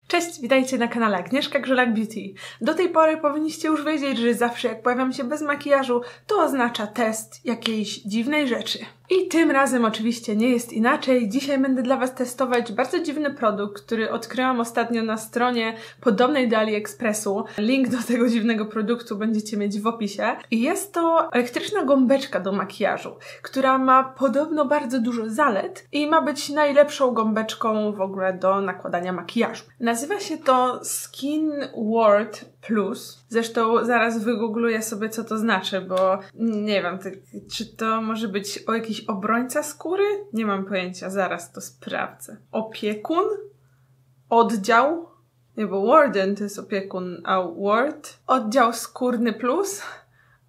Cześć, witajcie na kanale Agnieszka Grzelak Beauty. Do tej pory powinniście już wiedzieć, że zawsze jak pojawiam się bez makijażu, to oznacza test jakiejś dziwnej rzeczy. I tym razem oczywiście nie jest inaczej. Dzisiaj będę dla Was testować bardzo dziwny produkt, który odkryłam ostatnio na stronie podobnej do AliExpressu. Link do tego dziwnego produktu będziecie mieć w opisie. I jest to elektryczna gąbeczka do makijażu, która ma podobno bardzo dużo zalet i ma być najlepszą gąbeczką w ogóle do nakładania makijażu. Nazywa się to Skin Ward Plus. Zresztą zaraz wygoogluję sobie, co to znaczy, bo nie wiem, czy to może być jakiś obrońca skóry? Nie mam pojęcia, zaraz to sprawdzę. Opiekun? Oddział? Nie, bo Warden to jest opiekun, a Ward? Oddział skórny plus?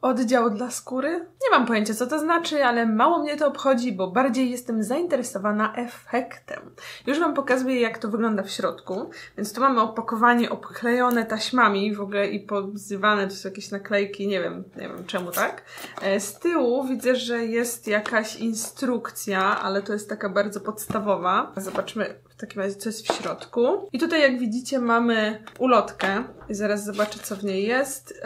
Oddział dla skóry? Nie mam pojęcia, co to znaczy, ale mało mnie to obchodzi, bo bardziej jestem zainteresowana efektem. Już Wam pokazuję, jak to wygląda w środku. Więc tu mamy opakowanie obklejone taśmami w ogóle i pozywane, to są jakieś naklejki, nie wiem czemu tak. Z tyłu widzę, że jest jakaś instrukcja, ale to jest taka bardzo podstawowa. Zobaczmy w takim razie, co jest w środku. I tutaj, jak widzicie, mamy ulotkę. I zaraz zobaczę, co w niej jest.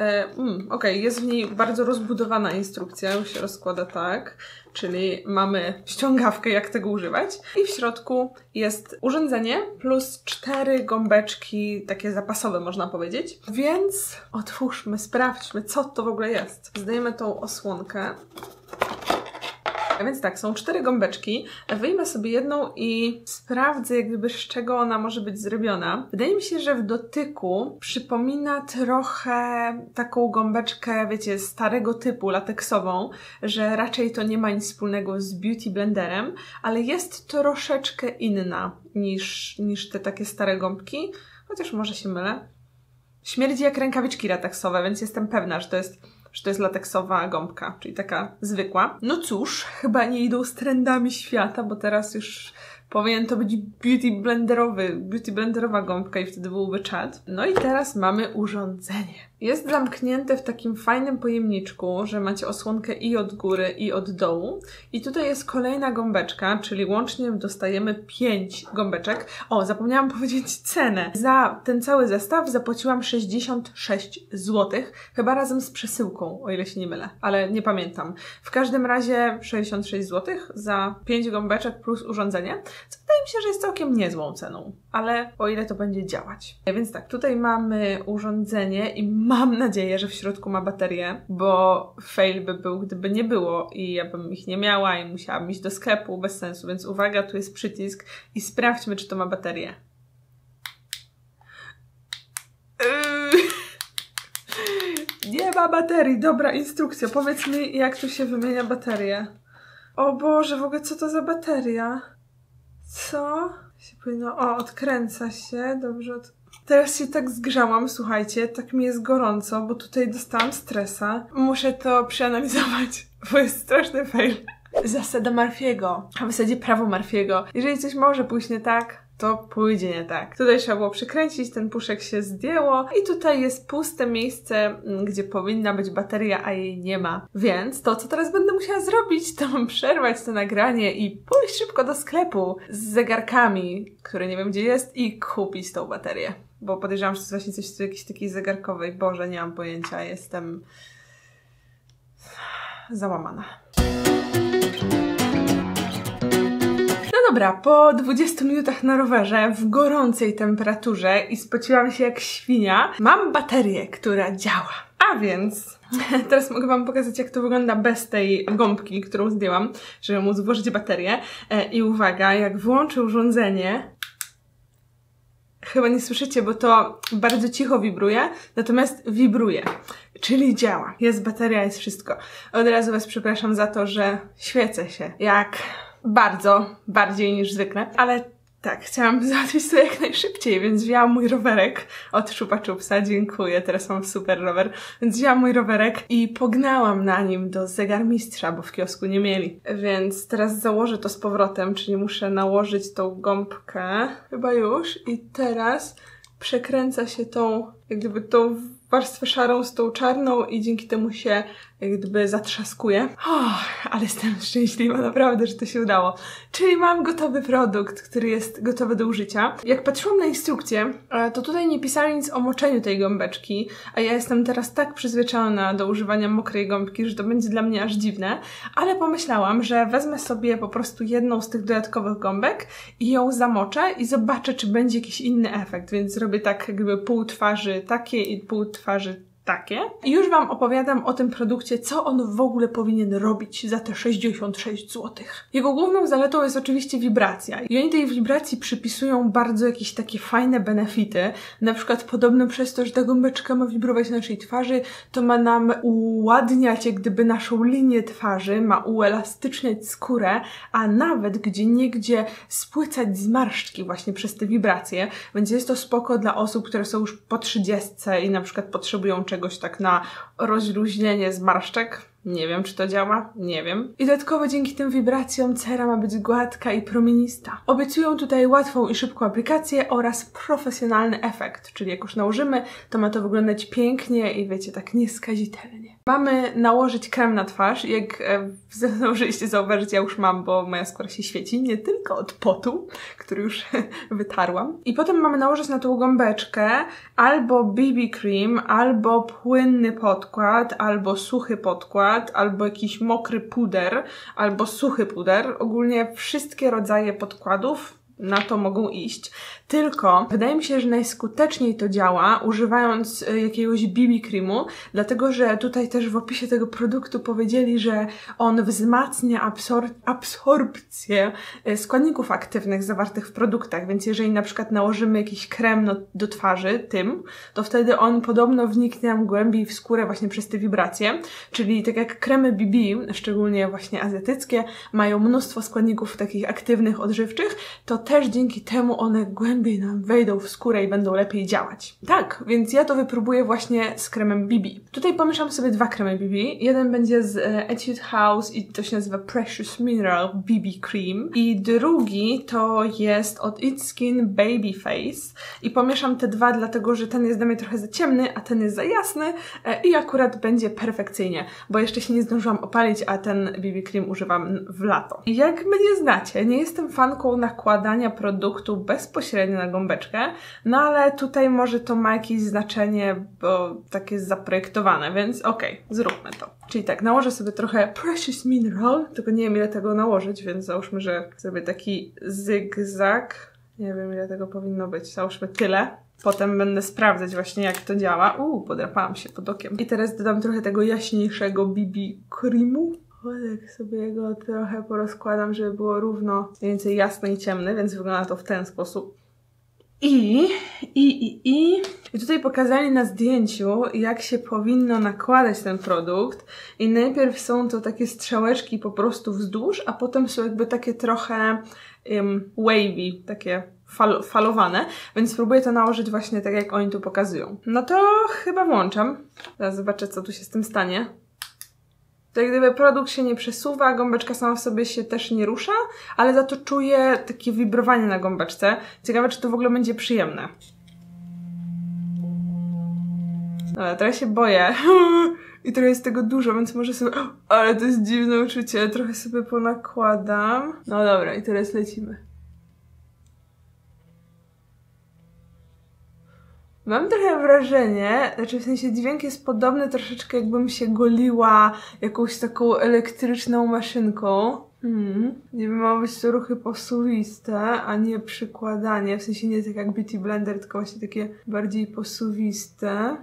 Okej, jest w niej bardzo rozbudowana instrukcja, już się rozkłada tak, czyli mamy ściągawkę, jak tego używać i w środku jest urządzenie plus 4 gąbeczki, takie zapasowe można powiedzieć, więc otwórzmy, sprawdźmy, co to w ogóle jest. Zdejmę tą osłonkę. A więc tak, są 4 gąbeczki. Wyjmę sobie jedną i sprawdzę, jak gdyby z czego ona może być zrobiona. Wydaje mi się, że w dotyku przypomina trochę taką gąbeczkę, wiecie, starego typu, lateksową, że raczej to nie ma nic wspólnego z Beauty Blenderem, ale jest troszeczkę inna niż te takie stare gąbki, chociaż może się mylę. Śmierdzi jak rękawiczki lateksowe, więc jestem pewna, że to jest lateksowa gąbka, czyli taka zwykła. No cóż, chyba nie idą z trendami świata, bo teraz już powinien to być beauty blenderowa gąbka i wtedy byłby czad. No i teraz mamy urządzenie. Jest zamknięte w takim fajnym pojemniczku, że macie osłonkę i od góry, i od dołu. I tutaj jest kolejna gąbeczka, czyli łącznie dostajemy 5 gąbeczek. O, zapomniałam powiedzieć cenę. Za ten cały zestaw zapłaciłam 66 zł, chyba razem z przesyłką, o ile się nie mylę, ale nie pamiętam. W każdym razie 66 zł za 5 gąbeczek plus urządzenie, co wydaje mi się, że jest całkiem niezłą ceną, ale o ile to będzie działać. Więc tak, tutaj mamy urządzenie i mam nadzieję, że w środku ma baterię, bo fail by był, gdyby nie było i ja bym ich nie miała i musiałam iść do sklepu, bez sensu, więc uwaga, tu jest przycisk i sprawdźmy, czy to ma baterię. Nie ma baterii, dobra, instrukcja, powiedz mi, jak tu się wymienia baterię. O Boże, w ogóle co to za bateria? Co? Odkręca się, dobrze. Teraz się tak zgrzałam, słuchajcie, tak mi jest gorąco, bo tutaj dostałam stresa. Muszę to przeanalizować, bo jest straszny fail. Zasada Murphy'ego, a w zasadzie prawo Murphy'ego. Jeżeli coś może pójść nie tak, to pójdzie nie tak. Tutaj trzeba było przykręcić, ten puszek się zdjęło i tutaj jest puste miejsce, gdzie powinna być bateria, a jej nie ma. Więc to, co teraz będę musiała zrobić, to przerwać to nagranie i pójść szybko do sklepu z zegarkami, który nie wiem gdzie jest, i kupić tą baterię. Bo podejrzewam, że to jest właśnie coś jakiejś takiej zegarkowej. Boże, nie mam pojęcia, jestem załamana. Dobra, po 20 minutach na rowerze w gorącej temperaturze i spociłam się jak świnia, mam baterię, która działa. A więc teraz mogę Wam pokazać, jak to wygląda bez tej gąbki, którą zdjęłam, żeby móc włożyć baterię. I uwaga, jak włączę urządzenie, chyba nie słyszycie, bo to bardzo cicho wibruje, natomiast wibruje, czyli działa. Jest bateria, jest wszystko. Od razu Was przepraszam za to, że świecę się jak bardziej niż zwykle, ale tak, chciałam załatwić to jak najszybciej, więc wzięłam mój rowerek od Chupa Chupsa, dziękuję, teraz mam super rower, więc wzięłam mój rowerek i pognałam na nim do zegarmistrza, bo w kiosku nie mieli. Więc teraz założę to z powrotem, czyli muszę nałożyć tą gąbkę, chyba już, i teraz przekręca się tą jak gdyby tą warstwę szarą z tą czarną i dzięki temu się jak gdyby zatrzaskuje. Ale jestem szczęśliwa, naprawdę, że to się udało. Czyli mam gotowy produkt, który jest gotowy do użycia. Jak patrzyłam na instrukcję, to tutaj nie pisali nic o moczeniu tej gąbeczki, a ja jestem teraz tak przyzwyczajona do używania mokrej gąbki, że to będzie dla mnie aż dziwne, ale pomyślałam, że wezmę sobie po prostu jedną z tych dodatkowych gąbek i ją zamoczę i zobaczę, czy będzie jakiś inny efekt, więc zrobię tak jakby pół twarzy takie i pół twarzy takie. I już Wam opowiadam o tym produkcie, co on w ogóle powinien robić za te 66 zł. Jego główną zaletą jest oczywiście wibracja. I oni tej wibracji przypisują bardzo jakieś takie fajne benefity. Na przykład podobno przez to, że ta gąbeczka ma wibrować na naszej twarzy, to ma nam uładniać jak gdyby naszą linię twarzy, ma uelastyczniać skórę, a nawet gdzieniegdzie spłycać zmarszczki właśnie przez te wibracje. Więc jest to spoko dla osób, które są już po 30 i na przykład potrzebują czegoś tak na rozluźnienie zmarszczek. Nie wiem, czy to działa. Nie wiem. I dodatkowo dzięki tym wibracjom cera ma być gładka i promienista. Obiecują tutaj łatwą i szybką aplikację oraz profesjonalny efekt. Czyli jak już nałożymy, to ma to wyglądać pięknie i wiecie, tak nieskazitelnie. Mamy nałożyć krem na twarz. Jak zdążyliście zauważyć, ja już mam, bo moja skóra się świeci. Nie tylko od potu, który już wytarłam. I potem mamy nałożyć na tą gąbeczkę albo BB cream, albo płynny podkład, albo suchy podkład, albo jakiś mokry puder, albo suchy puder. Ogólnie wszystkie rodzaje podkładów na to mogą iść. Tylko wydaje mi się, że najskuteczniej to działa używając jakiegoś BB creamu, dlatego że tutaj też w opisie tego produktu powiedzieli, że on wzmacnia absorpcję składników aktywnych zawartych w produktach, więc jeżeli na przykład nałożymy jakiś krem do twarzy to wtedy on podobno wniknie nam głębiej w skórę właśnie przez te wibracje, czyli tak jak kremy BB, szczególnie właśnie azjatyckie, mają mnóstwo składników takich aktywnych, odżywczych, to też dzięki temu one głębiej nam wejdą w skórę i będą lepiej działać. Tak, więc ja to wypróbuję właśnie z kremem BB. Tutaj pomieszam sobie dwa kremy BB. Jeden będzie z Etude House i to się nazywa Precious Mineral BB Cream. I drugi to jest od It's Skin Baby Face. I pomieszam te dwa, dlatego że ten jest dla mnie trochę za ciemny, a ten jest za jasny i akurat będzie perfekcyjnie, bo jeszcze się nie zdążyłam opalić, a ten BB Cream używam w lato. I jak mnie znacie, nie jestem fanką nakładania produktu bezpośrednio na gąbeczkę, no ale tutaj może to ma jakieś znaczenie, bo tak jest zaprojektowane, więc okej, zróbmy to. Czyli tak, nałożę sobie trochę Precious Mineral, tylko nie wiem ile tego nałożyć, więc załóżmy, że zrobię taki zygzak. Nie wiem ile tego powinno być, załóżmy tyle. Potem będę sprawdzać właśnie jak to działa. Podrapałam się pod okiem. I teraz dodam trochę tego jaśniejszego BB Creamu. Tak sobie go trochę porozkładam, żeby było równo mniej więcej jasny i ciemny, więc wygląda to w ten sposób. I tutaj pokazali na zdjęciu, jak się powinno nakładać ten produkt. I najpierw są to takie strzałeczki po prostu wzdłuż, a potem są jakby takie trochę wavy, takie falowane, więc spróbuję to nałożyć właśnie tak, jak oni tu pokazują. No to chyba włączam. Zaraz zobaczę, co tu się z tym stanie. To jak gdyby produkt się nie przesuwa, gąbeczka sama w sobie się też nie rusza, ale za to czuję takie wibrowanie na gąbeczce. Ciekawe, czy to w ogóle będzie przyjemne. Dobra, teraz się boję. I trochę jest tego dużo, więc może sobie... Ale to jest dziwne uczucie. Trochę sobie ponakładam. No dobra, i teraz lecimy. Mam trochę wrażenie, znaczy w sensie dźwięk jest podobny troszeczkę jakbym się goliła jakąś taką elektryczną maszynką. Nie wiem, ma być to ruchy posuwiste, a nie przykładanie. W sensie nie tak jak Beauty Blender, tylko właśnie takie bardziej posuwiste.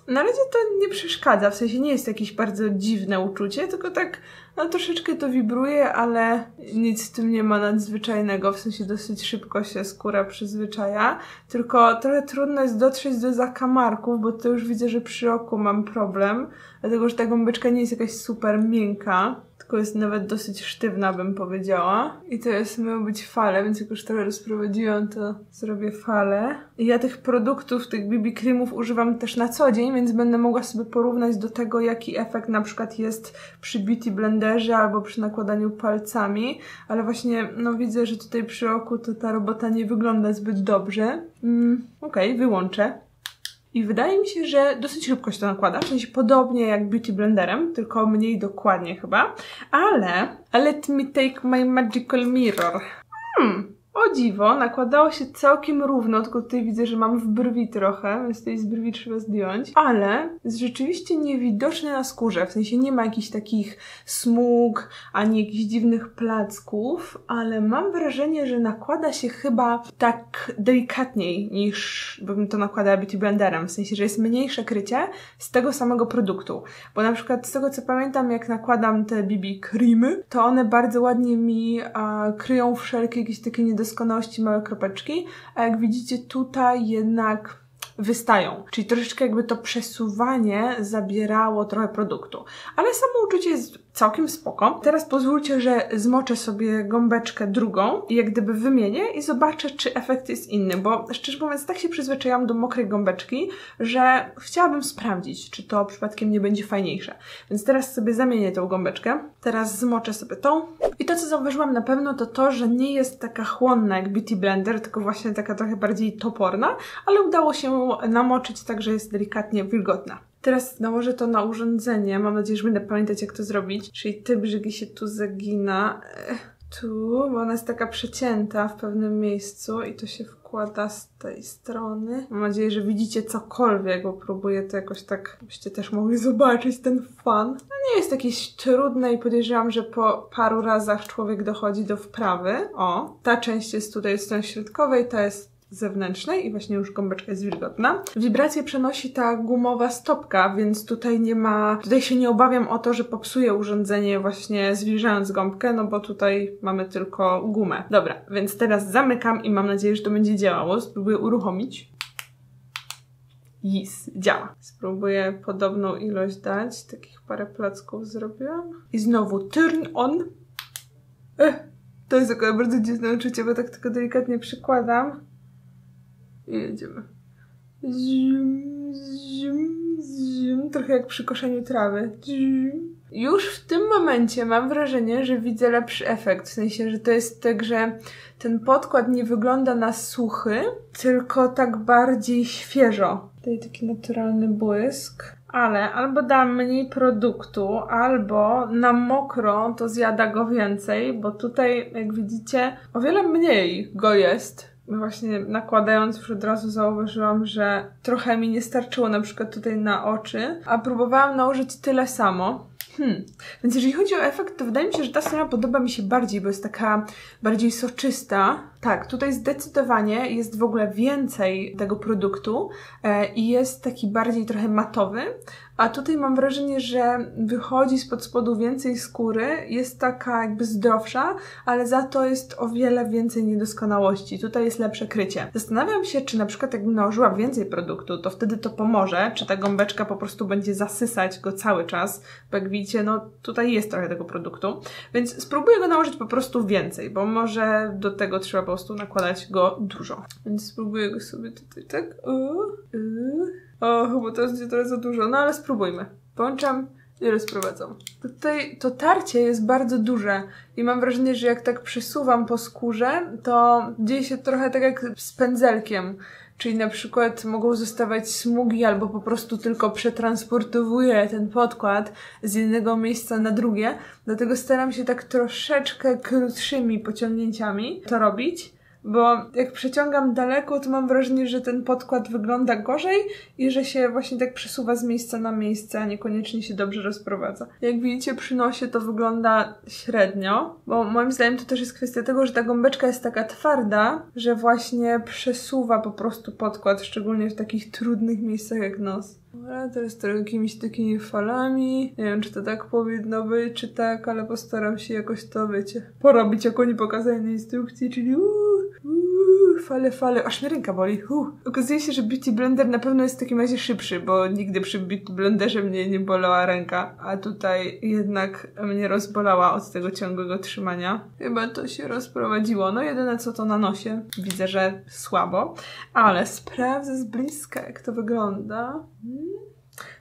Na razie to nie przeszkadza, w sensie nie jest jakieś bardzo dziwne uczucie, tylko tak no, troszeczkę to wibruje, ale nic z tym nie ma nadzwyczajnego, w sensie dosyć szybko się skóra przyzwyczaja, tylko trochę trudno jest dotrzeć do zakamarków, bo to już widzę, że przy oku mam problem, dlatego że ta gąbeczka nie jest jakaś super miękka, tylko jest nawet dosyć sztywna, bym powiedziała. I teraz mają być fale, więc jak już trochę rozprowadziłam, to zrobię fale. I ja tych produktów, tych BB creamów używam też na co dzień, więc będę mogła sobie porównać do tego, jaki efekt na przykład jest przy Beauty Blenderze blenderze albo przy nakładaniu palcami, ale właśnie no widzę, że tutaj przy oku to ta robota nie wygląda zbyt dobrze. Okej, wyłączę. I wydaje mi się, że dosyć szybko się to nakłada, w sensie podobnie jak Beauty Blenderem, tylko mniej dokładnie chyba. Ale let me take my magical mirror. O dziwo, nakładało się całkiem równo, tylko tutaj widzę, że mam w brwi trochę, więc tej z brwi trzeba zdjąć. Ale jest rzeczywiście niewidoczny na skórze, w sensie nie ma jakichś takich smug, ani jakichś dziwnych placków, ale mam wrażenie, że nakłada się chyba tak delikatniej niż bym to nakładała Beauty Blenderem, w sensie, że jest mniejsze krycie z tego samego produktu. Bo na przykład z tego co pamiętam, jak nakładam te BB creamy, to one bardzo ładnie mi kryją wszelkie jakieś takie niedoskonałości, małe kropeczki, a jak widzicie tutaj jednak wystają. Czyli troszeczkę jakby to przesuwanie zabierało trochę produktu. Ale samo uczucie jest całkiem spoko. Teraz pozwólcie, że zmoczę sobie gąbeczkę drugą i jak gdyby wymienię i zobaczę, czy efekt jest inny, bo szczerze mówiąc tak się przyzwyczaiłam do mokrej gąbeczki, że chciałabym sprawdzić, czy to przypadkiem nie będzie fajniejsze. Więc teraz sobie zamienię tą gąbeczkę. Teraz zmoczę sobie tą. I to, co zauważyłam na pewno, to to, że nie jest taka chłonna jak Beauty Blender, tylko właśnie taka trochę bardziej toporna, ale udało się namoczyć tak, że jest delikatnie wilgotna. Teraz nałożę to na urządzenie. Mam nadzieję, że będę pamiętać, jak to zrobić. Czyli te brzegi się tu zagina. Tu, bo ona jest taka przecięta w pewnym miejscu i to się wkłada z tej strony. Mam nadzieję, że widzicie cokolwiek, bo próbuję to jakoś tak, byście też mogli zobaczyć ten fan. No nie jest jakieś trudne i podejrzewam, że po paru razach człowiek dochodzi do wprawy. O, ta część jest tutaj z strony środkowej, ta jest zewnętrznej i właśnie już gąbeczka jest wilgotna. Wibrację przenosi ta gumowa stopka, więc tutaj nie ma... Tutaj się nie obawiam o to, że popsuję urządzenie właśnie zbliżając gąbkę, no bo tutaj mamy tylko gumę. Dobra, więc teraz zamykam i mam nadzieję, że to będzie działało. Spróbuję uruchomić. Działa. Spróbuję podobną ilość dać. Takich parę placków zrobiłam. I znowu turn on. To jest takie bardzo dziwne uczucie, bo tak tylko delikatnie przykładam. I jedziemy. Zim, zim, zim. Trochę jak przy koszeniu trawy. Zim. Już w tym momencie mam wrażenie, że widzę lepszy efekt. W sensie, że to jest tak, że ten podkład nie wygląda na suchy, tylko tak bardziej świeżo. Tutaj taki naturalny błysk. Ale albo dam mniej produktu, albo na mokro to zjada go więcej, bo tutaj, jak widzicie, o wiele mniej go jest. Właśnie nakładając już od razu zauważyłam, że trochę mi nie starczyło na przykład tutaj na oczy, a próbowałam nałożyć tyle samo. Więc jeżeli chodzi o efekt, to wydaje mi się, że ta strona podoba mi się bardziej, bo jest taka bardziej soczysta. Tak, tutaj zdecydowanie jest w ogóle więcej tego produktu i jest taki bardziej trochę matowy, a tutaj mam wrażenie, że wychodzi spod spodu więcej skóry, jest taka jakby zdrowsza, ale za to jest o wiele więcej niedoskonałości. Tutaj jest lepsze krycie. Zastanawiam się, czy na przykład jakbym nałożyła więcej produktu, to wtedy to pomoże, czy ta gąbeczka po prostu będzie zasysać go cały czas, bo jak widzicie, no tutaj jest trochę tego produktu, więc spróbuję go nałożyć po prostu więcej, bo może do tego trzeba po prostu nakładać go dużo. Więc spróbuję go sobie tutaj tak. O, chyba to jest trochę za dużo, no ale spróbujmy. Włączam i rozprowadzam. Tutaj to tarcie jest bardzo duże i mam wrażenie, że jak tak przesuwam po skórze, to dzieje się trochę tak jak z pędzelkiem. Czyli na przykład mogą zostawać smugi albo po prostu tylko przetransportowuję ten podkład z jednego miejsca na drugie. Dlatego staram się tak troszeczkę krótszymi pociągnięciami to robić. Bo jak przeciągam daleko, to mam wrażenie, że ten podkład wygląda gorzej i że się właśnie tak przesuwa z miejsca na miejsce, a niekoniecznie się dobrze rozprowadza. Jak widzicie, przy nosie to wygląda średnio, bo moim zdaniem to też jest kwestia tego, że ta gąbeczka jest taka twarda, że właśnie przesuwa po prostu podkład, szczególnie w takich trudnych miejscach jak nos. Dobra, teraz to jakimiś takimi falami. Nie wiem, czy to tak powinno być, czy tak, ale postaram się jakoś to, wiecie, porobić, jak oni pokazali na instrukcji, czyli fale, aż mnie ręka boli. Okazuje się, że Beauty Blender na pewno jest w takim razie szybszy, bo nigdy przy Beauty Blenderze mnie nie bolała ręka, a tutaj jednak mnie rozbolała od tego ciągłego trzymania. Chyba to się rozprowadziło. No jedyne co to na nosie. Widzę, że słabo, ale sprawdzę z bliska, jak to wygląda.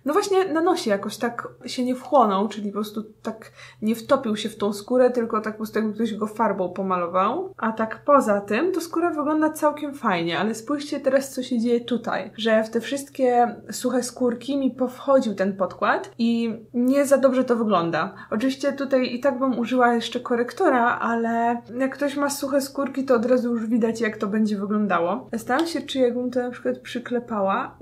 no właśnie na nosie jakoś tak się nie wchłonął, czyli po prostu tak nie wtopił się w tą skórę, tylko tak po prostu jakby ktoś go farbą pomalował. A tak poza tym to skóra wygląda całkiem fajnie, ale spójrzcie teraz, co się dzieje tutaj, że w te wszystkie suche skórki mi powchodził ten podkład i nie za dobrze to wygląda. Oczywiście tutaj i tak bym użyła jeszcze korektora, ale jak ktoś ma suche skórki, to od razu już widać, jak to będzie wyglądało. Zastanawiam się, czy jakbym to na przykład przyklepała.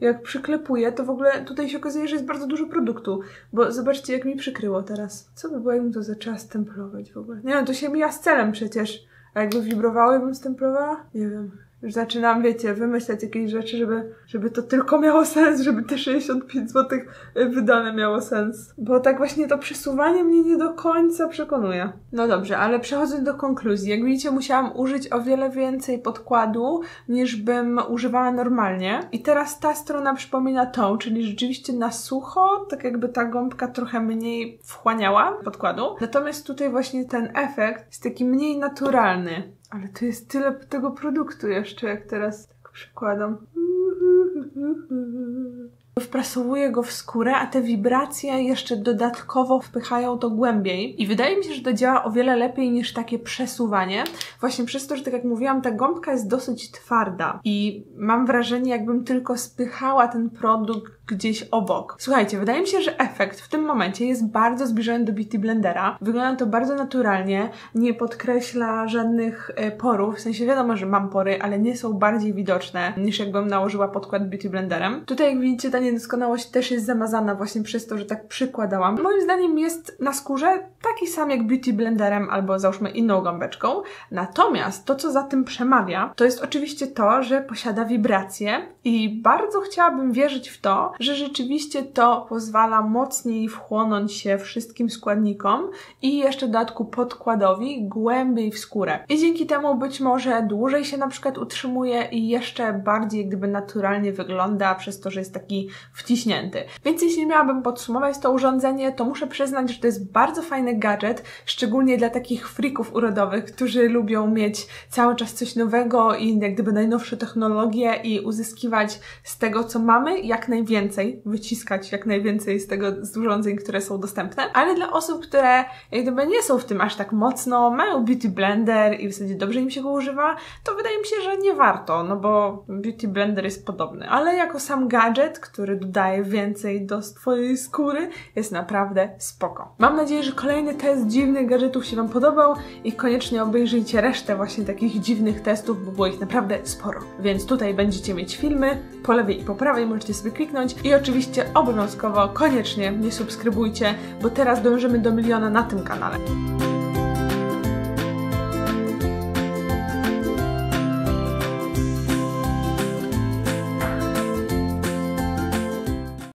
Jak przyklepuję, to w ogóle tutaj się okazuje, że jest bardzo dużo produktu, bo zobaczcie, jak mi przykryło teraz. Co by było, jakbym to zaczęła stemplować w ogóle? Nie no, to się mija z celem przecież. A jakby wibrowało, jakbym stemplowała? Nie wiem. Już zaczynam, wiecie, wymyślać jakieś rzeczy, żeby to tylko miało sens, żeby te 65 zł wydane miało sens. Bo tak właśnie to przesuwanie mnie nie do końca przekonuje. No dobrze, ale przechodząc do konkluzji. Jak widzicie, musiałam użyć o wiele więcej podkładu, niż bym używała normalnie. I teraz ta strona przypomina tą, czyli rzeczywiście na sucho, tak jakby ta gąbka trochę mniej wchłaniała podkładu. Natomiast tutaj właśnie ten efekt jest taki mniej naturalny. Ale tu jest tyle tego produktu jeszcze, jak teraz tak przykładam. Wprasowuję go w skórę, a te wibracje jeszcze dodatkowo wpychają to głębiej. I wydaje mi się, że to działa o wiele lepiej niż takie przesuwanie. Właśnie przez to, że tak jak mówiłam, ta gąbka jest dosyć twarda. I mam wrażenie, jakbym tylko spychała ten produkt gdzieś obok. Słuchajcie, wydaje mi się, że efekt w tym momencie jest bardzo zbliżony do Beauty Blendera. Wygląda to bardzo naturalnie, nie podkreśla żadnych porów. W sensie wiadomo, że mam pory, ale nie są bardziej widoczne niż jakbym nałożyła podkład Beauty Blenderem. Tutaj jak widzicie, ta niedoskonałość też jest zamazana właśnie przez to, że tak przykładałam. Moim zdaniem jest na skórze taki sam jak Beauty Blenderem albo załóżmy inną gąbeczką. Natomiast to, co za tym przemawia, to jest oczywiście to, że posiada wibracje i bardzo chciałabym wierzyć w to, że rzeczywiście to pozwala mocniej wchłonąć się wszystkim składnikom i jeszcze w dodatku podkładowi głębiej w skórę. I dzięki temu być może dłużej się na przykład utrzymuje i jeszcze bardziej gdyby naturalnie wygląda przez to, że jest taki wciśnięty. Więc jeśli miałabym podsumować to urządzenie, to muszę przyznać, że to jest bardzo fajny gadżet, szczególnie dla takich freaków urodowych, którzy lubią mieć cały czas coś nowego i jak gdyby najnowsze technologie i uzyskiwać z tego, co mamy, jak najwięcej, wyciskać jak najwięcej z urządzeń, które są dostępne, ale dla osób, które jak gdyby nie są w tym aż tak mocno, mają Beauty Blender i w zasadzie dobrze im się go używa, to wydaje mi się, że nie warto, no bo Beauty Blender jest podobny, ale jako sam gadżet, który dodaje więcej do twojej skóry, jest naprawdę spoko. Mam nadzieję, że kolejny test dziwnych gadżetów się Wam podobał i koniecznie obejrzyjcie resztę właśnie takich dziwnych testów, bo było ich naprawdę sporo. Więc tutaj będziecie mieć filmy, po lewej i po prawej możecie sobie kliknąć i oczywiście obowiązkowo, koniecznie mnie subskrybujcie, bo teraz dążymy do 1 000 000 na tym kanale.